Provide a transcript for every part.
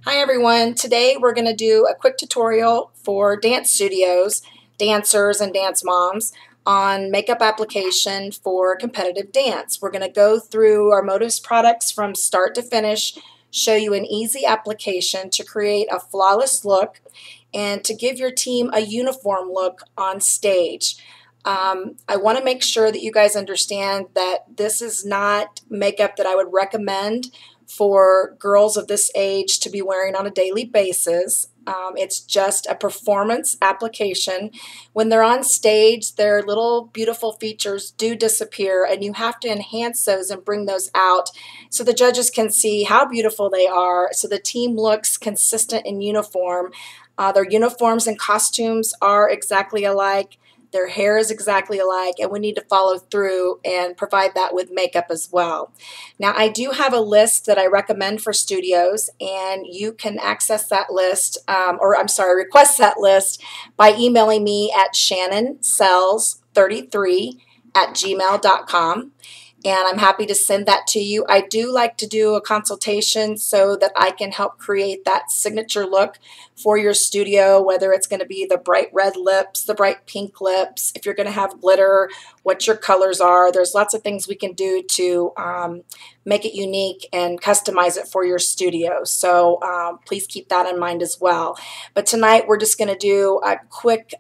Hi everyone, today we're going to do a quick tutorial for dance studios, dancers and dance moms on makeup application for competitive dance. We're going to go through our Motives products from start to finish, show you an easy application to create a flawless look and to give your team a uniform look on stage. I want to make sure that you guys understand that this is not makeup that I would recommend for girls of this age to be wearing on a daily basis. It's just a performance application. When they're on stage, their little beautiful features do disappear, and you have to enhance those and bring those out so the judges can see how beautiful they are, so the team looks consistent and uniform. Their uniforms and costumes are exactly alike. Their hair is exactly alike, and we need to follow through and provide that with makeup as well. Now, I do have a list that I recommend for studios, and you can access that list, request that list by emailing me at shannonsells33@gmail.com. And I'm happy to send that to you. I do like to do a consultation so that I can help create that signature look for your studio, whether it's going to be the bright red lips, the bright pink lips, if you're going to have glitter, what your colors are. There's lots of things we can do to make it unique and customize it for your studio. So please keep that in mind as well. But tonight we're just going to do a quick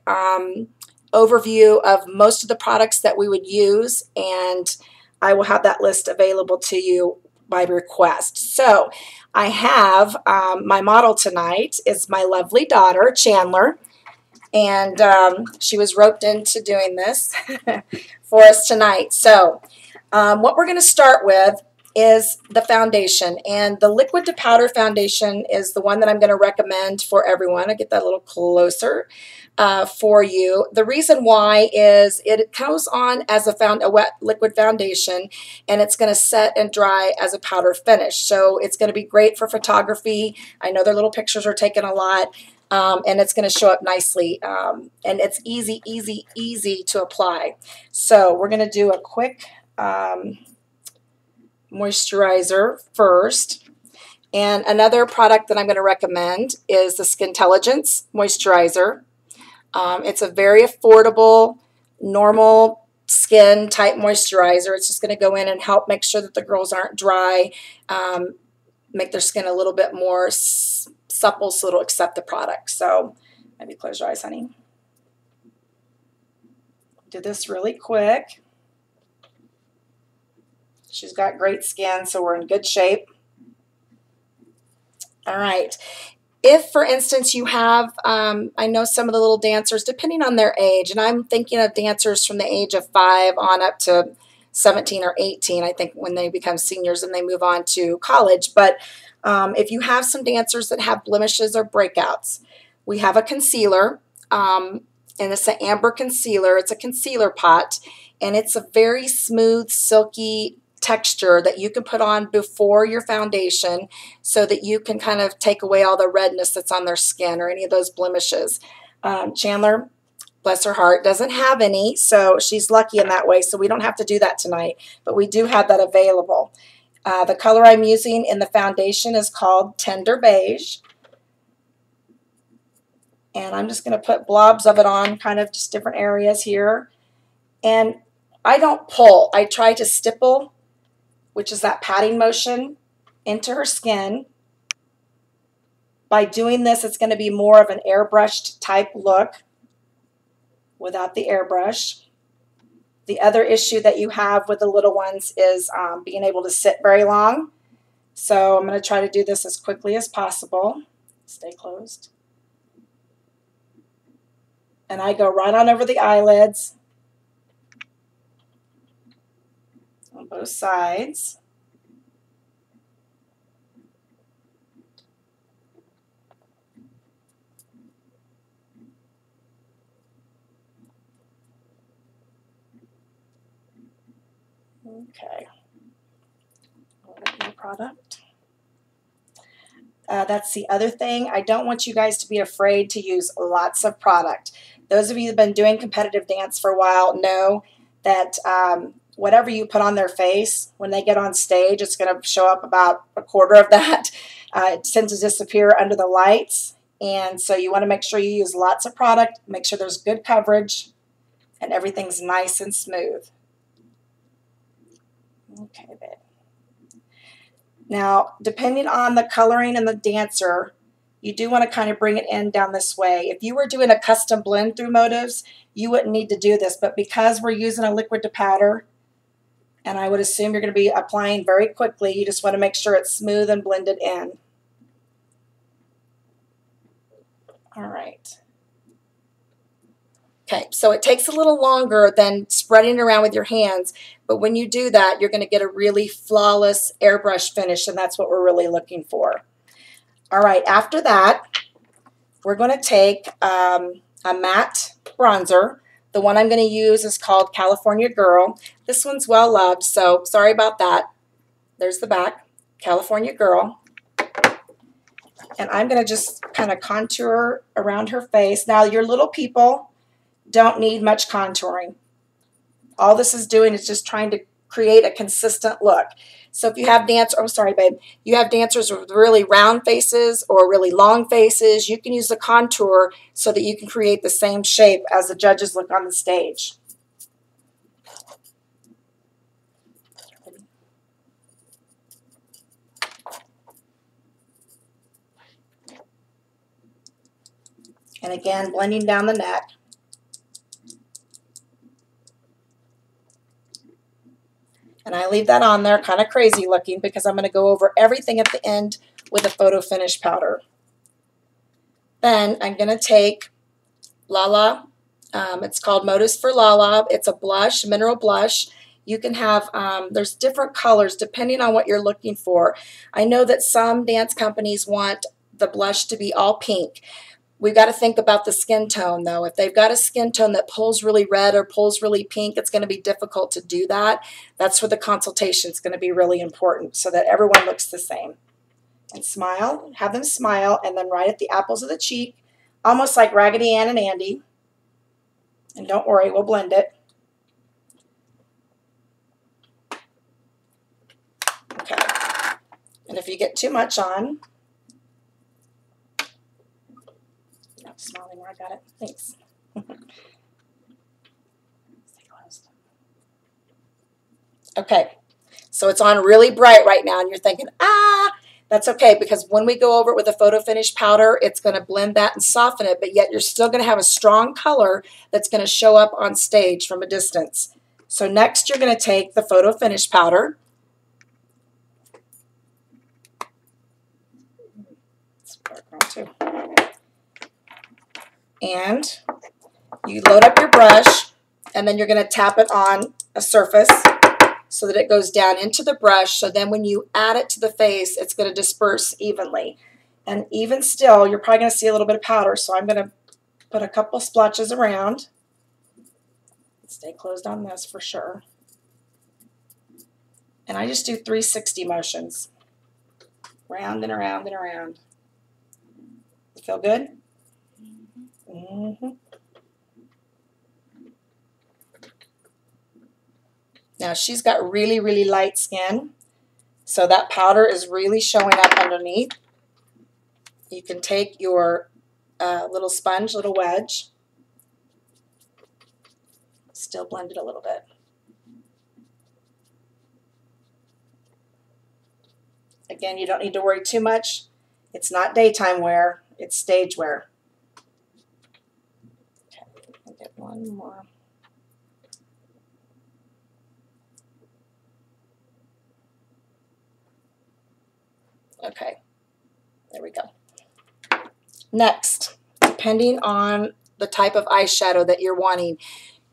overview of most of the products that we would use, and I will have that list available to you by request. So I have my model tonight is my lovely daughter, Chandler, and she was roped into doing this for us tonight. So what we're going to start with is the foundation, and the liquid to powder foundation is the one that I'm going to recommend for everyone. I get that a little closer for you. The reason why is it goes on as a wet liquid foundation, and it's going to set and dry as a powder finish. So it's going to be great for photography. I know their little pictures are taken a lot. And it's going to show up nicely, and it's easy to apply. So we're going to do a quick moisturizer first. And another product that I'm going to recommend is the Skintelligence moisturizer. It's a very affordable, normal skin type moisturizer. It's just going to go in and help make sure that the girls aren't dry, make their skin a little bit more supple so it'll accept the product. So maybe close your eyes, honey. Do this really quick. She's got great skin, so we're in good shape. All right. If, for instance, you have, I know some of the little dancers, depending on their age, and I'm thinking of dancers from the age of 5 on up to 17 or 18, I think, when they become seniors and they move on to college. But if you have some dancers that have blemishes or breakouts, we have a concealer, and it's an amber concealer. It's a concealer pot, and it's a very smooth, silky texture that you can put on before your foundation so that you can kind of take away all the redness that's on their skin or any of those blemishes. Chandler, bless her heart, doesn't have any, so she's lucky in that way, so we don't have to do that tonight, but we do have that available. The color I'm using in the foundation is called Tender Beige, and I'm just going to put blobs of it on, kind of just different areas here. And I don't pull, I try to stipple, which is that patting motion into her skin. By doing this, it's going to be more of an airbrushed type look without the airbrush. The other issue that you have with the little ones is being able to sit very long. So I'm going to try to do this as quickly as possible. Stay closed. And I go right on over the eyelids on both sides. Okay. New product. That's the other thing. I don't want you guys to be afraid to use lots of product. Those of you that have been doing competitive dance for a while know that whatever you put on their face, when they get on stage, it's going to show up about a quarter of that. It tends to disappear under the lights, and so you want to make sure you use lots of product, make sure there's good coverage, and everything's nice and smooth. Okay, babe. Now, depending on the coloring and the dancer, you do want to kind of bring it in down this way. If you were doing a custom blend through Motives, you wouldn't need to do this, but because we're using a liquid to powder, and I would assume you're going to be applying very quickly, you just want to make sure it's smooth and blended in. All right. Okay, so it takes a little longer than spreading it around with your hands, but when you do that, you're going to get a really flawless airbrush finish, and that's what we're really looking for. All right, after that, we're going to take a matte bronzer. The one I'm going to use is called California Girl. This one's well loved, so sorry about that. There's the back, California Girl. And I'm going to just kind of contour around her face. Now, your little people don't need much contouring. All this is doing is just trying to create a consistent look. So if you have you have dancers with really round faces or really long faces, you can use the contour so that you can create the same shape as the judges look on the stage. And again, blending down the neck. And I leave that on there kind of crazy looking because I'm going to go over everything at the end with a photo finish powder. Then I'm going to take Lala. It's called Motives for Lala. It's a blush, mineral blush. You can have, there's different colors depending on what you're looking for. I know that some dance companies want the blush to be all pink. We've got to think about the skin tone, though. If they've got a skin tone that pulls really red or pulls really pink, it's going to be difficult to do that. That's where the consultation is going to be really important so that everyone looks the same. And smile, have them smile, and then right at the apples of the cheek, almost like Raggedy Ann and Andy. And don't worry, we'll blend it. Okay. And if you get too much on, smiling where I got it. Thanks. Okay, so it's on really bright right now, and you're thinking, ah, that's okay, because when we go over it with a photo finish powder, it's going to blend that and soften it, but yet you're still going to have a strong color that's going to show up on stage from a distance. So next, you're going to take the photo finish powder. It's background too. And you load up your brush, and then you're going to tap it on a surface so that it goes down into the brush. So then when you add it to the face, it's going to disperse evenly. And even still, you're probably going to see a little bit of powder, so I'm going to put a couple splotches around. Stay closed on this for sure. And I just do 360 motions. Round and around and around. Feel good? Mm-hmm. Now she's got really, really light skin, so that powder is really showing up underneath. You can take your little sponge, little wedge, still blend it a little bit. Again, you don't need to worry too much. It's not daytime wear, it's stage wear. I'll get one more. Okay, there we go. Next, depending on the type of eyeshadow that you're wanting,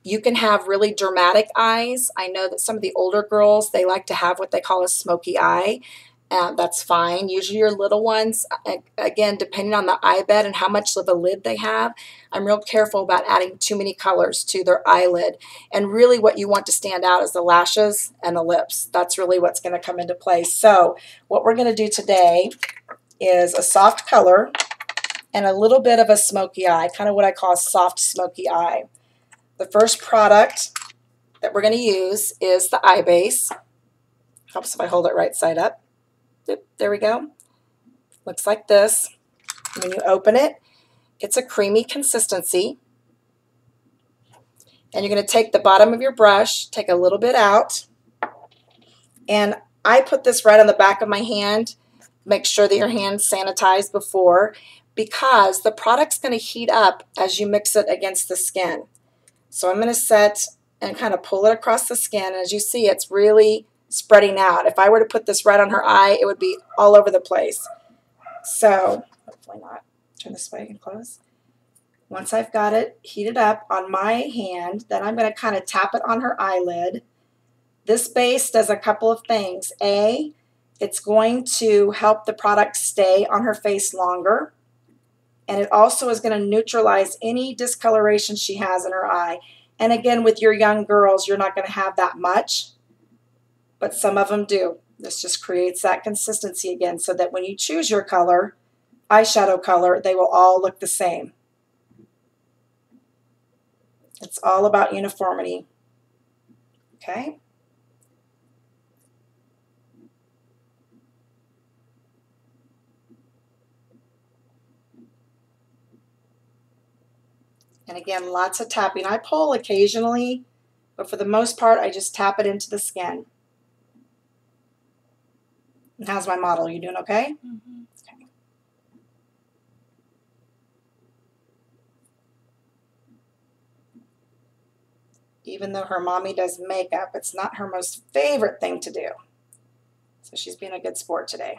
you can have really dramatic eyes. I know that some of the older girls, they like to have what they call a smoky eye. That's fine. Usually your little ones, again, depending on the eye bed and how much of a lid they have, I'm real careful about adding too many colors to their eyelid. And really what you want to stand out is the lashes and the lips. That's really what's going to come into play. So what we're going to do today is a soft color and a little bit of a smoky eye, kind of what I call a soft smoky eye. The first product that we're going to use is the eye base. Helps if I hold it right side up. There we go. Looks like this. When you open it, it's a creamy consistency. And you're going to take the bottom of your brush, take a little bit out, and I put this right on the back of my hand. Make sure that your hand's sanitized before, because the product's going to heat up as you mix it against the skin. So I'm going to set and kind of pull it across the skin. As you see, it's really spreading out. If I were to put this right on her eye, it would be all over the place. So hopefully not. Turn this way and close. Once I've got it heated up on my hand, then I'm going to kind of tap it on her eyelid. This base does a couple of things. A, it's going to help the product stay on her face longer. And it also is going to neutralize any discoloration she has in her eye. And again, with your young girls, you're not going to have that much, but some of them do. This just creates that consistency again, so that when you choose your color, eyeshadow color, they will all look the same. It's all about uniformity. Okay? And again, lots of tapping. I pull occasionally, but for the most part, I just tap it into the skin. And how's my model? You doing okay? Mm-hmm. Okay. Even though her mommy does makeup, it's not her most favorite thing to do. So she's being a good sport today.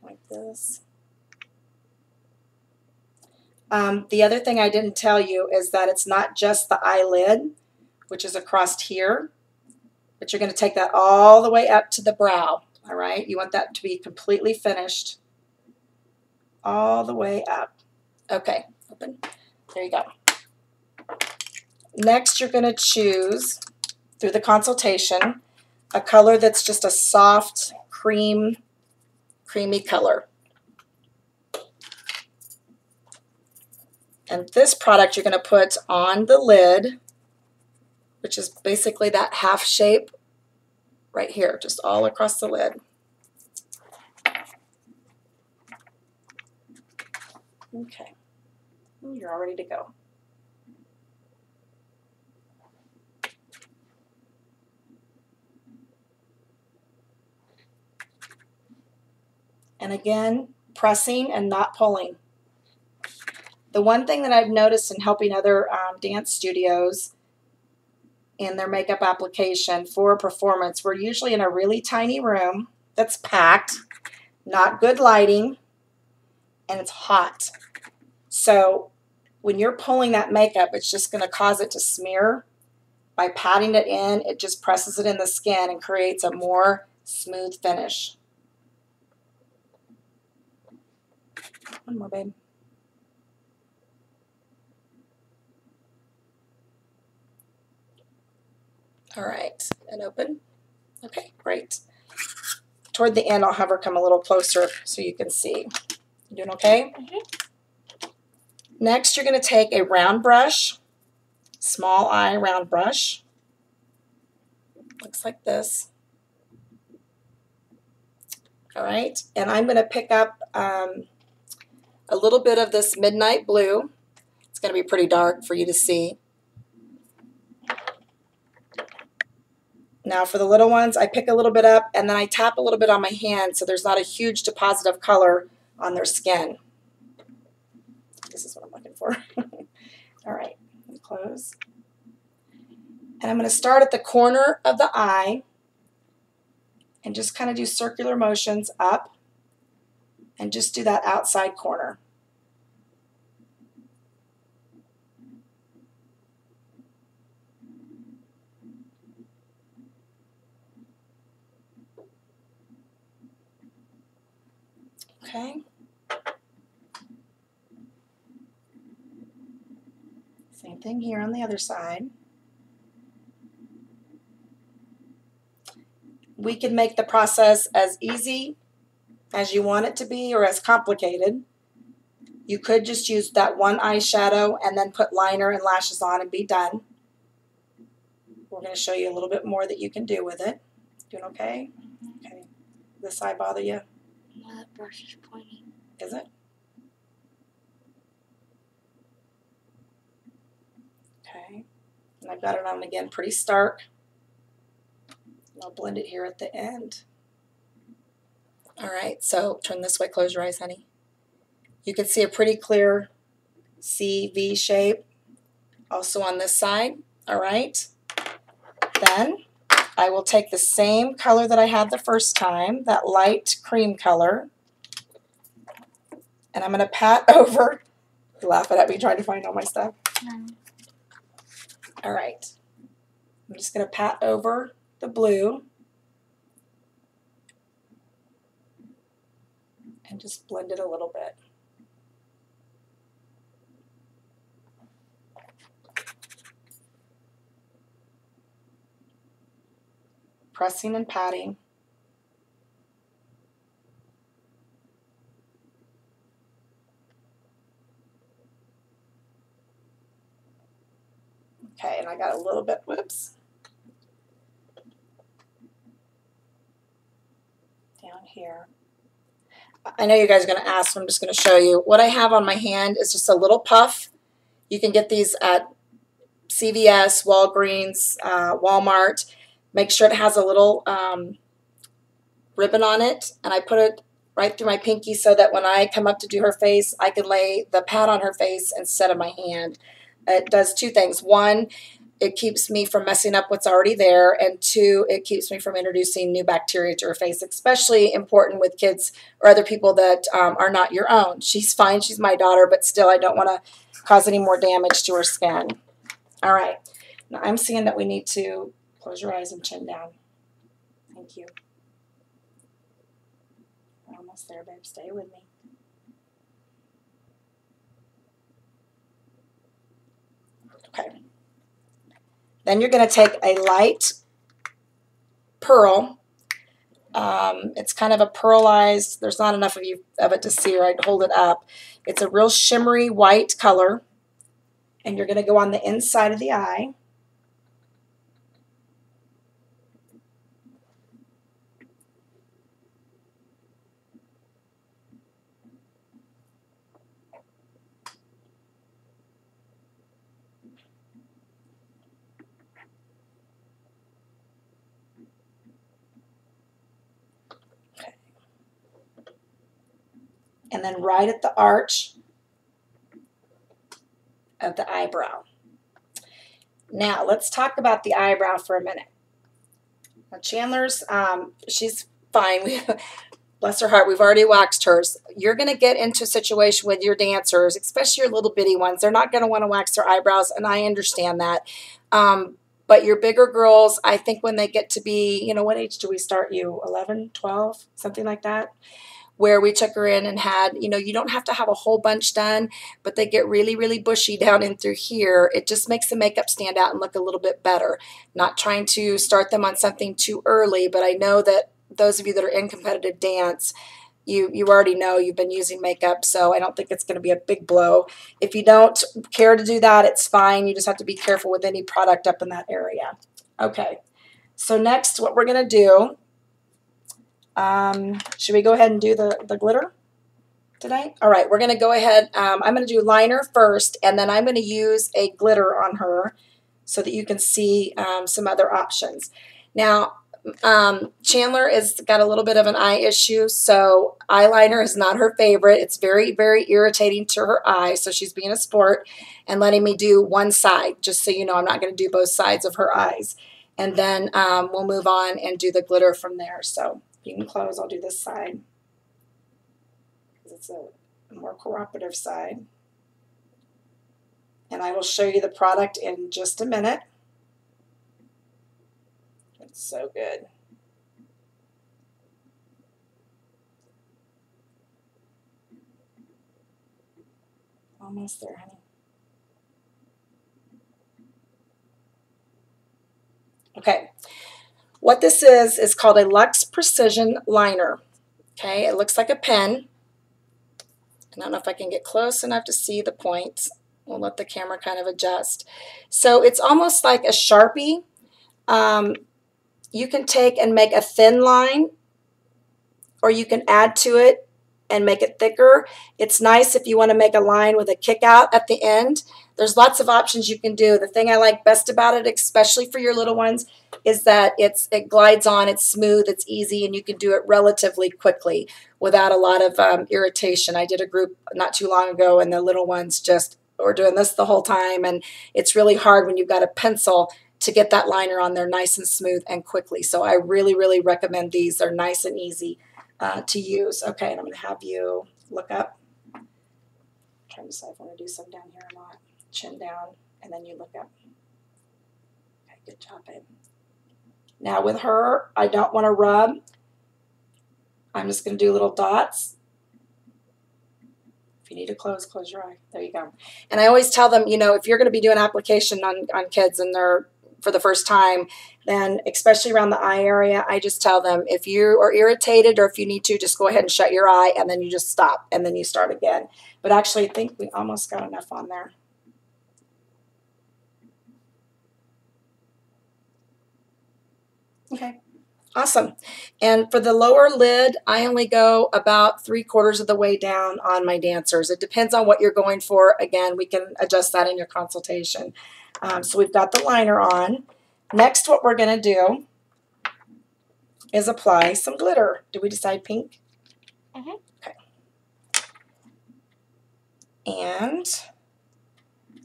Like this. The other thing I didn't tell you is that it's not just the eyelid, which is across here, but you're going to take that all the way up to the brow. All right? You want that to be completely finished all the way up. Okay, open. There you go. Next, you're going to choose, through the consultation, a color that's just a soft, creamy color. And this product you're going to put on the lid, which is basically that half shape right here, just all across the lid. Okay, you're all ready to go. And again, pressing and not pulling. The one thing that I've noticed in helping other dance studios in their makeup application for a performance, we're usually in a really tiny room that's packed, not good lighting, and it's hot. So when you're pulling that makeup, it's just going to cause it to smear. By patting it in, it just presses it in the skin and creates a more smooth finish. One more, babe. All right, and open. Okay, great. Toward the end, I'll have her come a little closer so you can see. You doing okay? Mm-hmm. Next, you're going to take a round brush, small eye round brush. Looks like this. All right, and I'm going to pick up a little bit of this midnight blue. It's going to be pretty dark for you to see. Now for the little ones, I pick a little bit up and then I tap a little bit on my hand so there's not a huge deposit of color on their skin. This is what I'm looking for. All right, let me close. And I'm going to start at the corner of the eye and just kind of do circular motions up and just do that outside corner. Okay. Same thing here on the other side. We can make the process as easy as you want it to be or as complicated. You could just use that one eyeshadow and then put liner and lashes on and be done. We're going to show you a little bit more that you can do with it. Doing okay? Okay. Does this eye bother you? Not brush is pointing. Is it? Okay. And I've got it on again pretty stark. And I'll blend it here at the end. All right, so turn this way, close your eyes, honey. You can see a pretty clear CV shape also on this side. All right. Then I will take the same color that I had the first time, that light cream color, and I'm going to pat over. You're laughing at me trying to find all my stuff. No. All right. I'm just going to pat over the blue and just blend it a little bit. Pressing and patting. Okay, and I got a little bit, whoops, down here. I know you guys are going to ask, so I'm just going to show you. What I have on my hand is just a little puff. You can get these at CVS, Walgreens, Walmart. Make sure it has a little ribbon on it, and I put it right through my pinky so that when I come up to do her face, I can lay the pad on her face instead of my hand. It does two things. One, it keeps me from messing up what's already there, and two, it keeps me from introducing new bacteria to her face, especially important with kids or other people that are not your own. She's fine, she's my daughter, but still I don't want to cause any more damage to her skin. All right, now I'm seeing that we need to close your eyes and chin down. Thank you. We're almost there, babe. Stay with me. Okay. Then you're going to take a light pearl. It's kind of a pearlized, there's not enough of it to see, or I'd hold it up. It's a real shimmery white color, and you're going to go on the inside of the eye. And then right at the arch of the eyebrow. Now, let's talk about the eyebrow for a minute. Now, Chandler's, she's fine. Bless her heart, we've already waxed hers. You're going to get into a situation with your dancers, especially your little bitty ones. They're not going to want to wax their eyebrows, and I understand that. But your bigger girls, I think when they get to be, you know, what age do we start you? 11, 12, something like that? Where we took her in and had, you know, you don't have to have a whole bunch done, but they get really, really bushy down in through here. It just makes the makeup stand out and look a little bit better. Not trying to start them on something too early, but I know that those of you that are in competitive dance, you already know you've been using makeup, so I don't think it's going to be a big blow. If you don't care to do that, it's fine. You just have to be careful with any product up in that area. Okay, so next what we're going to do, should we go ahead and do the glitter today? All right, we're going to go ahead. I'm going to do liner first, and then I'm going to use a glitter on her so that you can see some other options. Now, Chandler has got a little bit of an eye issue, so eyeliner is not her favorite. It's very, very irritating to her eyes, so she's being a sport and letting me do one side, just so you know I'm not going to do both sides of her eyes. And then we'll move on and do the glitter from there. So you can close. I'll do this side because it's a more cooperative side. And I will show you the product in just a minute. It's so good. Almost there, honey. Okay. What this is called a Luxe Precision Liner. Okay, it looks like a pen. I don't know if I can get close enough to see the points. We'll let the camera kind of adjust. So it's almost like a Sharpie. You can take and make a thin line, or you can add to it and make it thicker. It's nice if you want to make a line with a kick out at the end. There's lots of options you can do. The thing I like best about it, especially for your little ones, is that it glides on, it's smooth, it's easy, and you can do it relatively quickly without a lot of irritation. I did a group not too long ago, and the little ones just were doing this the whole time, and it's really hard when you've got a pencil to get that liner on there nice and smooth and quickly. So I really, really recommend these. They're nice and easy to use. Okay, and I'm going to have you look up. I'm trying to decide if I want to do some down here or not. Chin down, and then you look up. Okay, good job, babe. Now with her, I don't want to rub. I'm just going to do little dots. If you need to close your eye. There you go. And I always tell them, you know, if you're going to be doing application on kids and they're for the first time, then especially around the eye area, I just tell them if you are irritated or if you need to, just go ahead and shut your eye, and then you just stop, and then you start again. But actually, I think we almost got enough on there. Okay, awesome. And for the lower lid, I only go about 3/4 of the way down on my dancers. It depends on what you're going for. Again, we can adjust that in your consultation. So we've got the liner on. Next, what we're going to do is apply some glitter. Did we decide pink? Mm-hmm. Okay. And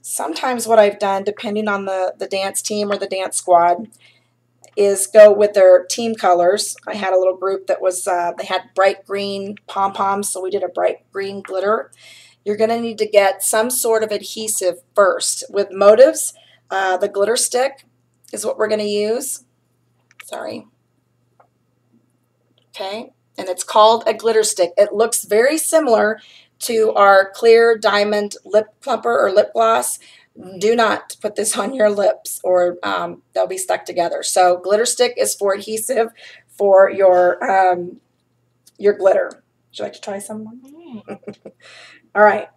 sometimes what I've done, depending on the dance team or the dance squad, is go with their team colors. I had a little group that was, they had bright green pom-poms, so we did a bright green glitter. You're going to need to get some sort of adhesive first. With motives, the glitter stick is what we're going to use. Sorry. Okay, and it's called a glitter stick. It looks very similar to our clear diamond lip plumper or lip gloss. Do not put this on your lips or they'll be stuck together. So glitter stick is for adhesive for your glitter. Would you like to try some? All right.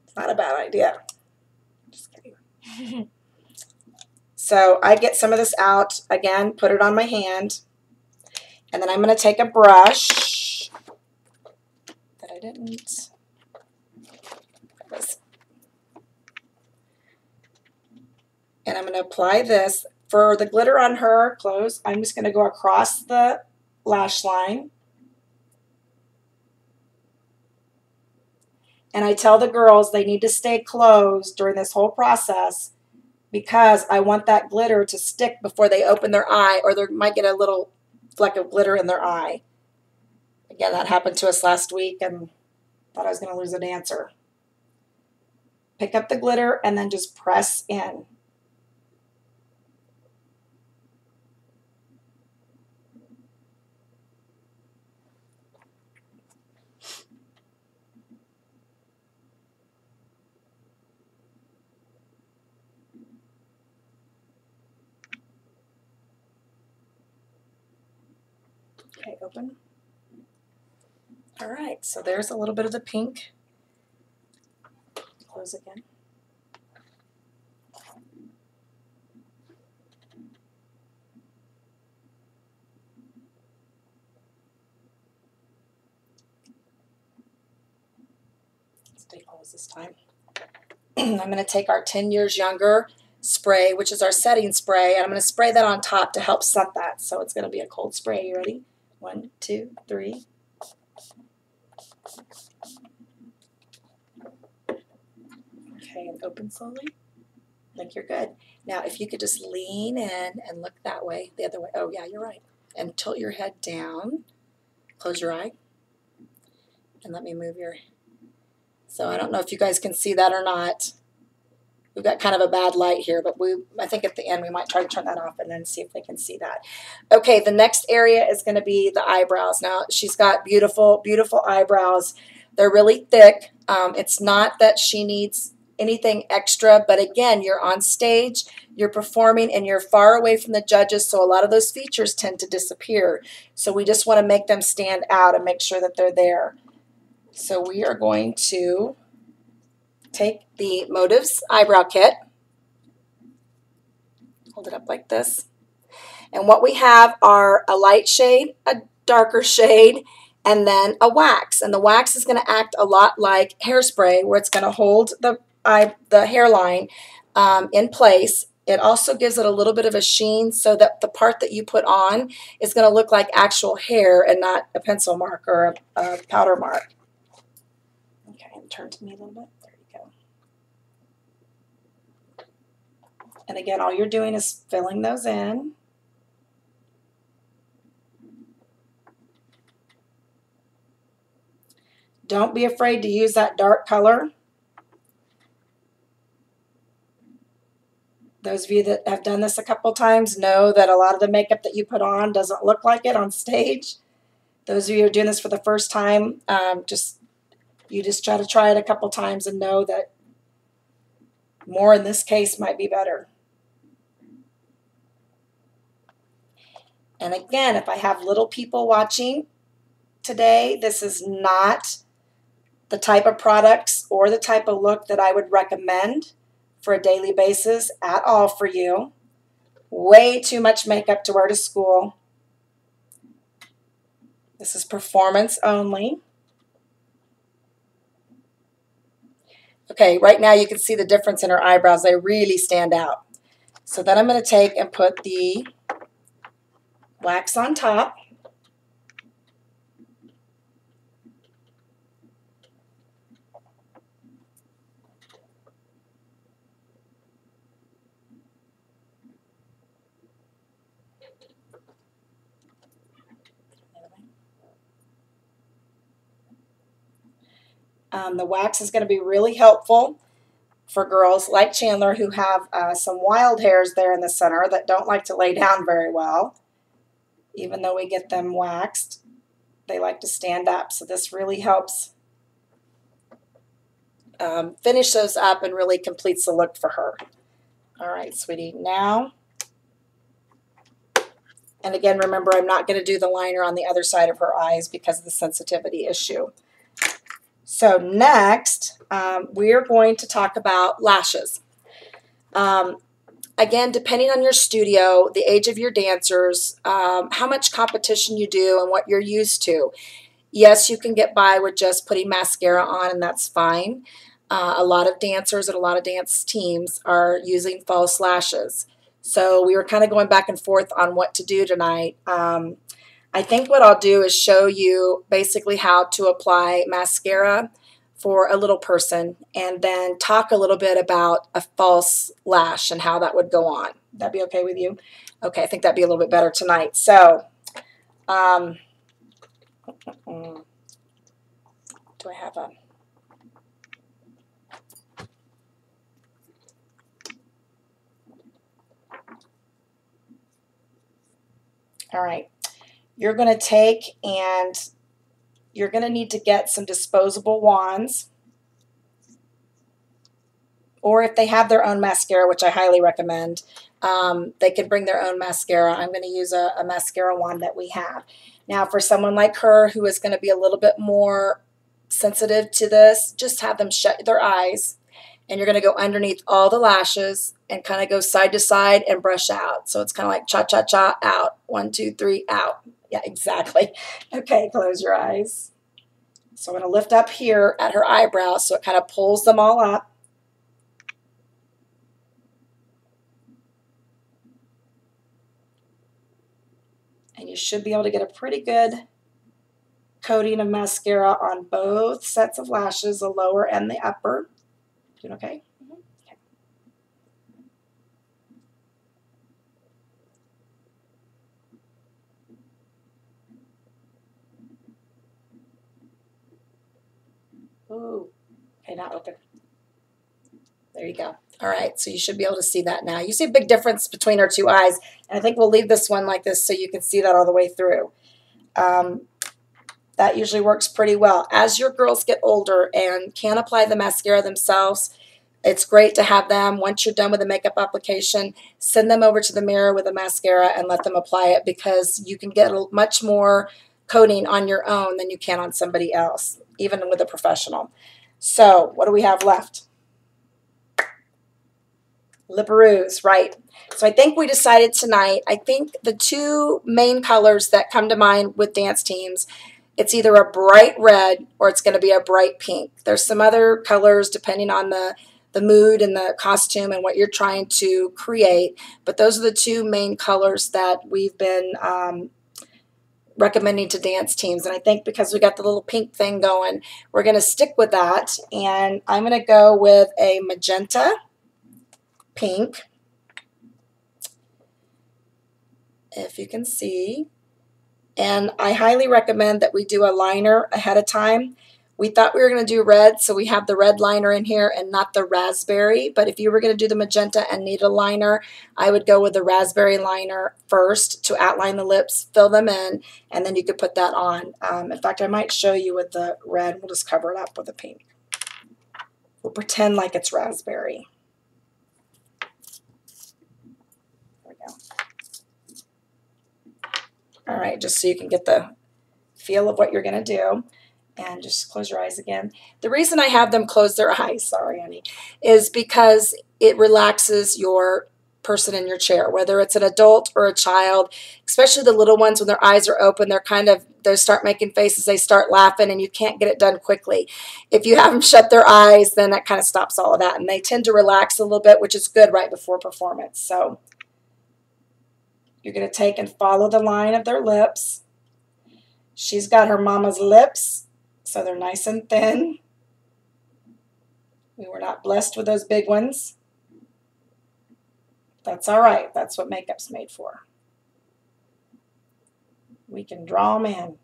It's not a bad idea. Just kidding. So I get some of this out. Again, put it on my hand. And then I'm going to take a brush that I didn't. And I'm going to apply this. For the glitter on her clothes, I'm just going to go across the lash line. And I tell the girls they need to stay closed during this whole process because I want that glitter to stick before they open their eye, or they might get a little fleck of glitter in their eye. Again, that happened to us last week and thought I was going to lose a dancer. Pick up the glitter and then just press in. Okay, open. All right, so there's a little bit of the pink. Close again. Stay closed this time. I'm going to take our 10 Years Younger spray, which is our setting spray, and I'm going to spray that on top to help set that. So it's going to be a cold spray. You ready? 1, 2, 3. Okay, and open slowly. Like you're good. Now, if you could just lean in and look that way, the other way. Oh, yeah, you're right. And tilt your head down. Close your eye. And let me move your... So I don't know if you guys can see that or not. We've got kind of a bad light here, but I think at the end we might try to turn that off and then see if they can see that. Okay, the next area is going to be the eyebrows. Now, she's got beautiful, beautiful eyebrows. They're really thick. It's not that she needs anything extra, but again, you're on stage, you're performing, and you're far away from the judges, so a lot of those features tend to disappear. So we just want to make them stand out and make sure that they're there. So we are going to take the Motives eyebrow kit, hold it up like this, and what we have are a light shade, a darker shade, and then a wax. And the wax is going to act a lot like hairspray, where it's going to hold the hairline in place. It also gives it a little bit of a sheen so that the part that you put on is going to look like actual hair and not a pencil mark or a powder mark. Okay, and turn to me a little bit. There you go. And again, all you're doing is filling those in. Don't be afraid to use that dark color. Those of you that have done this a couple times know that a lot of the makeup that you put on doesn't look like it on stage. Those of you who are doing this for the first time, you just try to try it a couple times and know that more in this case might be better. And again, if I have little people watching today, this is not the type of products or the type of look that I would recommend for a daily basis at all for you. Way too much makeup to wear to school. This is performance only. Okay, right now you can see the difference in her eyebrows. They really stand out. So then I'm going to take and put the wax on top. The wax is going to be really helpful for girls like Chandler who have some wild hairs there in the center that don't like to lay down very well. Even though we get them waxed, they like to stand up. So this really helps finish those up and really completes the look for her. All right, sweetie, now, and again, remember, I'm not going to do the liner on the other side of her eyes because of the sensitivity issue. So next, we're going to talk about lashes. Again, depending on your studio, the age of your dancers, how much competition you do and what you're used to. Yes, you can get by with just putting mascara on, and that's fine. A lot of dancers and a lot of dance teams are using false lashes. So we were kind of going back and forth on what to do tonight. I think what I'll do is show you basically how to apply mascara for a little person and then talk a little bit about a false lash and how that would go on. That'd be okay with you? Okay, I think that'd be a little bit better tonight. So, do I have a... All right, you're going to take and you're going to need to get some disposable wands, or if they have their own mascara, which I highly recommend, they could bring their own mascara. I'm going to use a mascara wand that we have. Now, for someone like her who is going to be a little bit more sensitive to this, just have them shut their eyes, and you're going to go underneath all the lashes and kind of go side to side and brush out. So it's kind of like cha-cha-cha, out. 1, 2, 3, out. Yeah, exactly. Okay, close your eyes. So I'm going to lift up here at her eyebrow so it kind of pulls them all up. And you should be able to get a pretty good coating of mascara on both sets of lashes, the lower and the upper. Doing okay? Okay. Ooh, okay, not open. There you go. All right, so you should be able to see that now. You see a big difference between our two eyes, and I think we'll leave this one like this so you can see that all the way through. That usually works pretty well. As your girls get older and can apply the mascara themselves, it's great to have them, once you're done with the makeup application, send them over to the mirror with the mascara and let them apply it, because you can get much more coating on your own than you can on somebody else, even with a professional. So what do we have left? Liparoos, right. So I think we decided tonight, I think the two main colors that come to mind with dance teams it's either a bright red or it's going to be a bright pink. There's some other colors depending on the mood and the costume and what you're trying to create, but those are the two main colors that we've been recommending to dance teams. And I think because we got the little pink thing going, we're going to stick with that. And I'm going to go with a magenta pink, if you can see. And I highly recommend that we do a liner ahead of time. We thought we were going to do red, so we have the red liner in here and not the raspberry. But if you were going to do the magenta and need a liner, I would go with the raspberry liner first to outline the lips, fill them in, and then you could put that on. In fact, I might show you with the red. We'll just cover it up with a pink. We'll pretend like it's raspberry. There we go. All right, just so you can get the feel of what you're going to do. And just close your eyes again. The reason I have them close their eyes, sorry, honey, is because it relaxes your person in your chair, whether it's an adult or a child, especially the little ones when their eyes are open, they start making faces, they start laughing, and you can't get it done quickly. If you have them shut their eyes, then that kind of stops all of that, and they tend to relax a little bit, which is good right before performance. So you're going to take and follow the line of their lips. She's got her mama's lips, so they're nice and thin. We were not blessed with those big ones. That's all right. That's what makeup's made for. We can draw them in.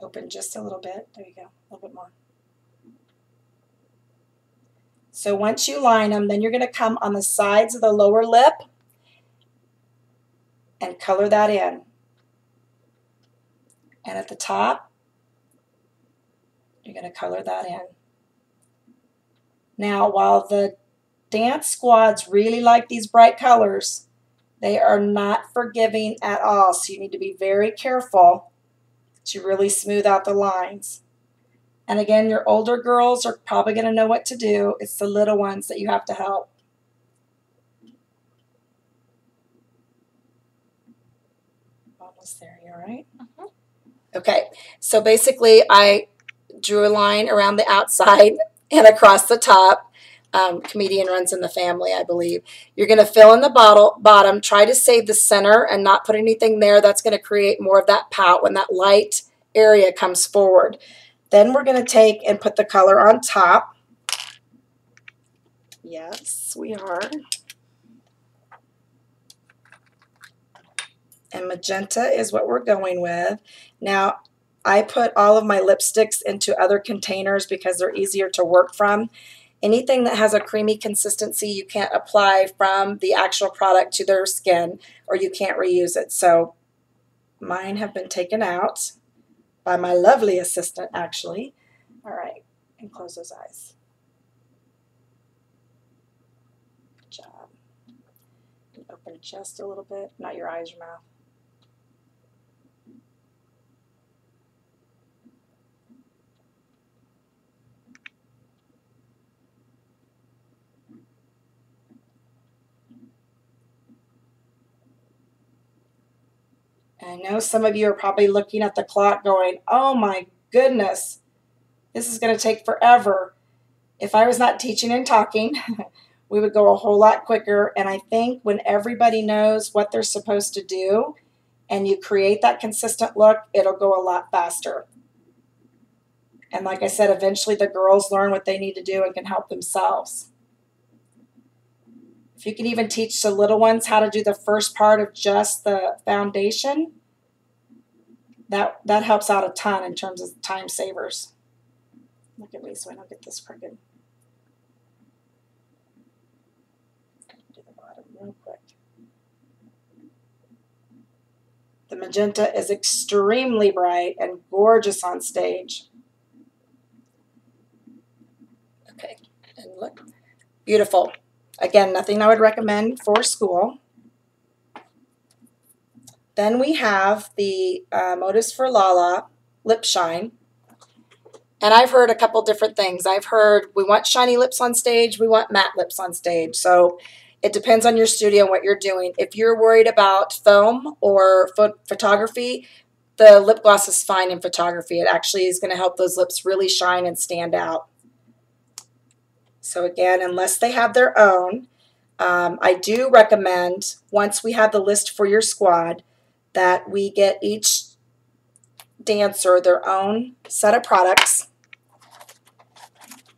Open just a little bit. There you go. A little bit more. So once you line them, then you're going to come on the sides of the lower lip and color that in. And at the top, you're going to color that in. Now, while the dance squads really like these bright colors, they are not forgiving at all. So you need to be very careful to really smooth out the lines. And again, your older girls are probably going to know what to do. It's the little ones that you have to help. Almost there, you all right? Okay, so basically I drew a line around the outside and across the top. Comedian runs in the family, I believe. You're going to fill in the bottom. Try to save the center and not put anything there. That's going to create more of that pout when that light area comes forward. Then we're going to take and put the color on top. Yes, we are. And magenta is what we're going with. Now, I put all of my lipsticks into other containers because they're easier to work from. Anything that has a creamy consistency, you can't apply from the actual product to their skin, or you can't reuse it. So mine have been taken out by my lovely assistant, actually. All right, and close those eyes. Good job. And open just a little bit, not your eyes, your mouth. I know some of you are probably looking at the clock going, oh my goodness, this is going to take forever. If I was not teaching and talking, we would go a whole lot quicker. And I think when everybody knows what they're supposed to do and you create that consistent look, it'll go a lot faster. And like I said, eventually the girls learn what they need to do and can help themselves. If you can even teach the little ones how to do the first part of just the foundation, that helps out a ton in terms of time savers. Look at me so I don't get this crooked. Do the bottom real quick. The magenta is extremely bright and gorgeous on stage. Okay, and look, beautiful. Again, nothing I would recommend for school. Then we have the Motives for Lala Lip Shine. And I've heard a couple different things. I've heard we want shiny lips on stage, we want matte lips on stage. So it depends on your studio and what you're doing. If you're worried about film or photography, the lip gloss is fine in photography. It actually is going to help those lips really shine and stand out. So again, unless they have their own, I do recommend, once we have the list for your squad, that we get each dancer their own set of products,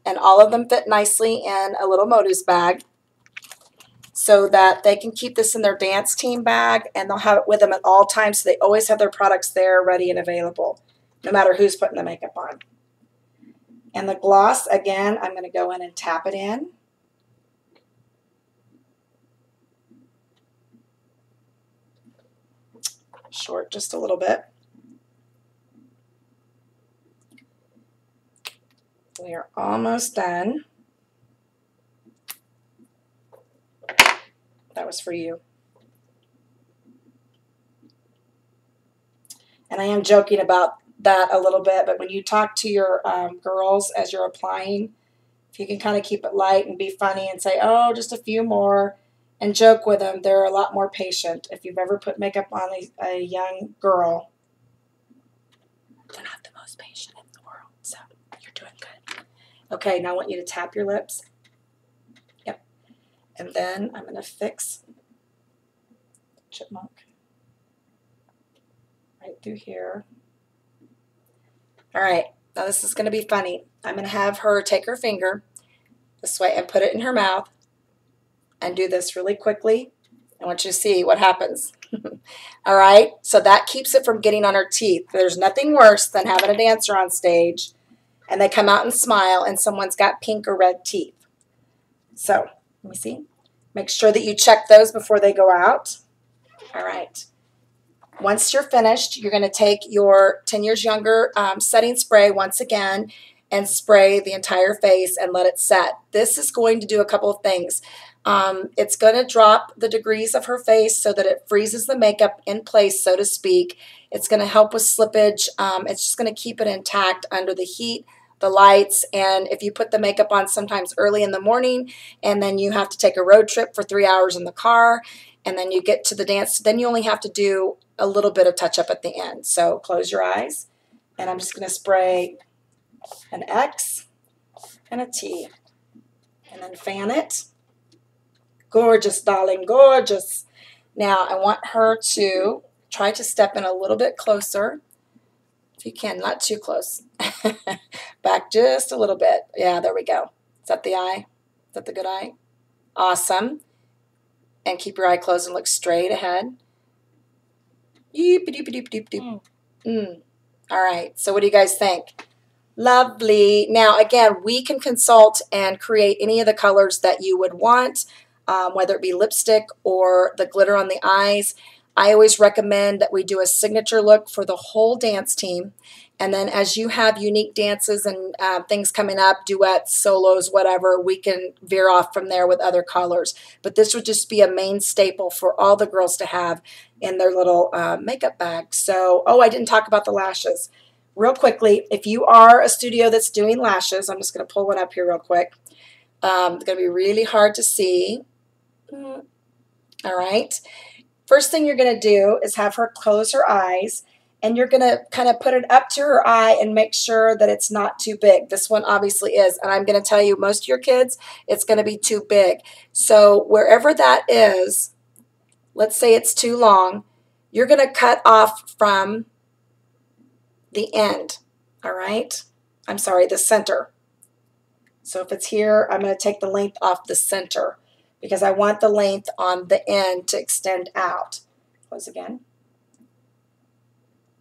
and all of them fit nicely in a little Modus bag, so that they can keep this in their dance team bag, and they'll have it with them at all times, so they always have their products there ready and available, no matter who's putting the makeup on. And the gloss, again, I'm going to go in and tap it in. Short just a little bit. We are almost done. That was for you. And I am joking about that a little bit, but when you talk to your girls as you're applying, if you can kind of keep it light and be funny and say, oh, just a few more, and joke with them, they're a lot more patient. If you've ever put makeup on a young girl, they're not the most patient in the world, so you're doing good. Okay, now I want you to tap your lips. Yep. And then I'm going to fix chipmunk right through here. All right, now this is going to be funny. I'm going to have her take her finger this way and put it in her mouth and do this really quickly. I want you to see what happens. All right, so that keeps it from getting on her teeth. There's nothing worse than having a dancer on stage and they come out and smile and someone's got pink or red teeth. So, let me see. Make sure that you check those before they go out. All right. Once you're finished, you're going to take your 10 Years Younger setting spray once again and spray the entire face and let it set. This is going to do a couple of things. It's going to drop the degrees of her face so that it freezes the makeup in place, so to speak. It's going to help with slippage. It's just going to keep it intact under the heat, the lights, and if you put the makeup on sometimes early in the morning and then you have to take a road trip for 3 hours in the car and then you get to the dance, then you only have to do a little bit of touch up at the end. So close your eyes and I'm just going to spray an X and a T and then fan it. Gorgeous, darling, gorgeous. Now I want her to try to step in a little bit closer. If you can, not too close. Back just a little bit. Yeah, there we go. Is that the eye? Is that the good eye? Awesome. And keep your eye closed and look straight ahead. All right, so what do you guys think? Lovely. Now, again, we can consult and create any of the colors that you would want, whether it be lipstick or the glitter on the eyes. I always recommend that we do a signature look for the whole dance team. And then as you have unique dances and things coming up, duets, solos, whatever, we can veer off from there with other colors. But this would just be a main staple for all the girls to have in their little makeup bag. So, oh, I didn't talk about the lashes. Real quickly, if you are a studio that's doing lashes, I'm just going to pull one up here real quick. It's going to be really hard to see. All right. First thing you're going to do is have her close her eyes, and you're going to kind of put it up to her eye and make sure that it's not too big. This one obviously is, and I'm going to tell you, most of your kids, it's going to be too big. So wherever that is, let's say it's too long, you're going to cut off from the end, all right? I'm sorry, the center. So if it's here, I'm going to take the length off the center because I want the length on the end to extend out. Close again.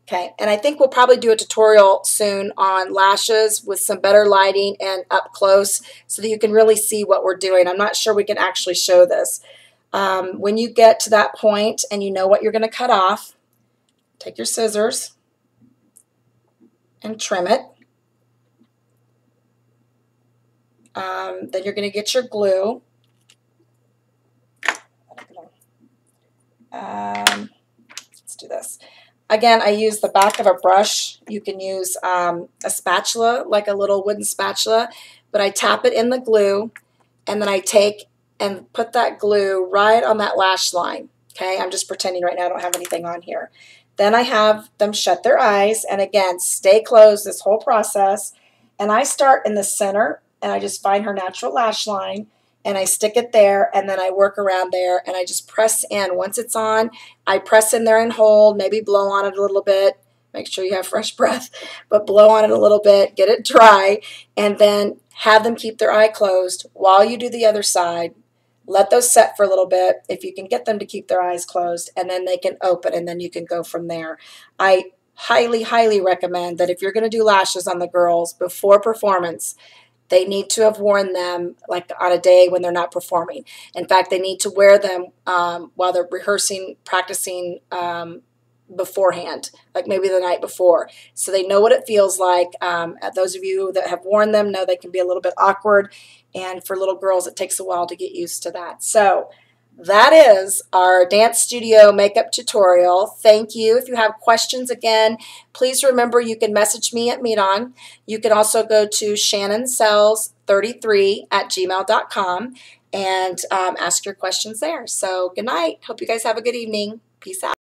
Okay, and I think we'll probably do a tutorial soon on lashes with some better lighting and up close so that you can really see what we're doing. I'm not sure we can actually show this. When you get to that point and you know what you're going to cut off, take your scissors and trim it. Then you're going to get your glue. Let's do this. Again, I use the back of a brush. You can use a spatula, like a little wooden spatula, but I tap it in the glue, and then I take and put that glue right on that lash line. Okay, I'm just pretending right now I don't have anything on here. Then I have them shut their eyes, and again, stay closed this whole process. And I start in the center, and I just find her natural lash line, and I stick it there, and then I work around there, and I just press in. Once it's on, I press in there and hold, maybe blow on it a little bit. Make sure you have fresh breath, but blow on it a little bit, get it dry, and then have them keep their eye closed while you do the other side. Let those set for a little bit if you can get them to keep their eyes closed, and then they can open, and then you can go from there. I highly, highly recommend that if you're going to do lashes on the girls before performance, they need to have worn them like on a day when they're not performing. In fact, they need to wear them while they're rehearsing, practicing beforehand, like maybe the night before, so they know what it feels like. Those of you that have worn them know they can be a little bit awkward, and for little girls it takes a while to get used to that. So that is our dance studio makeup tutorial. Thank you. If you have questions, again, please remember you can message me at Meeton. You can also go to shannonsells33@gmail.com and ask your questions there. So good night. Hope you guys have a good evening. Peace out.